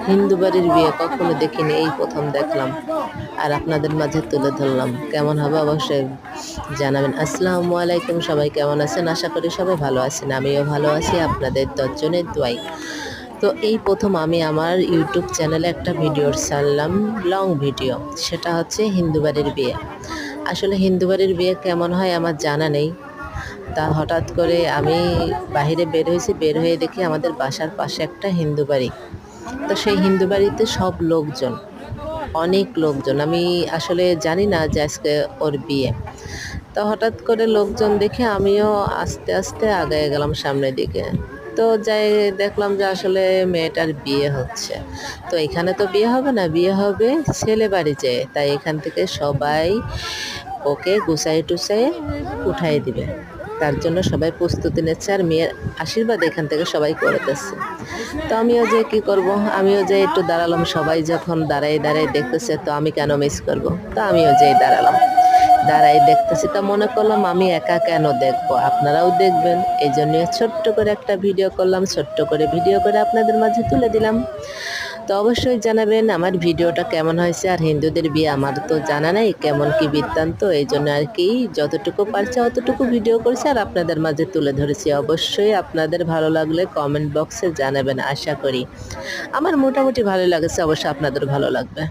হিন্দু বাড়ির বিয়ে কখনো দেখিনি, এই প্রথম দেখলাম আর আপনাদের মাঝে তুলে ধরলাম। কেমন হবে অবশ্যই জানাবেন। আসসালামু আলাইকুম, সবাই কেমন আছেন? আশা করি সবাই ভালো আছেন, আমিও ভালো আছি আপনাদের 10 জনের দোয়ায়। তো এই প্রথম আমি আমার ইউটিউব চ্যানেলে একটা ভিডিও ছাড়লাম, লং ভিডিও। সেটা হচ্ছে হিন্দু বাড়ির বিয়ে। আসলে হিন্দু বাড়ির বিয়ে কেমন হয় আমার জানা নেই। তা হঠাৎ করে আমি বাহিরে বের হয়েছি, বের হয়ে দেখি আমাদের বাসার পাশে একটা হিন্দু বাড়ি। তো সেই হিন্দু বাড়িতে সব লোকজন, অনেক লোকজন। আমি আসলে জানি না যে আজকে ওর বিয়ে। তো হঠাৎ করে লোকজন দেখে আমিও আস্তে আস্তে আগায় গেলাম সামনের দিকে। তো যাই দেখলাম যে আসলে মেয়েটার বিয়ে হচ্ছে। তো এখানে তো বিয়ে হবে না, বিয়ে হবে ছেলে বাড়ি যেয়ে। তাই এখান থেকে সবাই ওকে গুছাই টুছাই উঠাই দিবে। তার জন্য সবাই প্রস্তুতি নিচ্ছে আর মেয়ের আশীর্বাদ এখান থেকে সবাই করতেছে। তো আমিও যে কি করব, আমিও যে একটু দাঁড়ালাম, সবাই যখন দাঁড়াই দাঁড়াই দেখতেছে তো আমি কেন মিস করব। তো আমিও যেই দাঁড়ালাম, দাঁড়াই দেখতেছি। তা মনে করলাম আমি একা কেন দেখবো, আপনারাও দেখবেন, এই জন্য ছোট্ট করে একটা ভিডিও করলাম। ছোট্ট করে ভিডিও করে আপনাদের মাঝে তুলে দিলাম। তো অবশ্যই জানাবেন আমার ভিডিওটা কেমন হয়েছে। আর হিন্দুদের বিয়ে আমার তো জানা নাই কেমন কি বৃত্তান্ত, এই জন্য আর কি যতটুকু পারছে অতটুকু ভিডিও করেছি আর আপনাদের মাঝে তুলে ধরেছি। অবশ্যই আপনাদের ভালো লাগলে কমেন্ট বক্সে জানাবেন। আশা করি আমার মোটামুটি ভালো লাগছে, অবশ্যই আপনাদের ভালো লাগবে।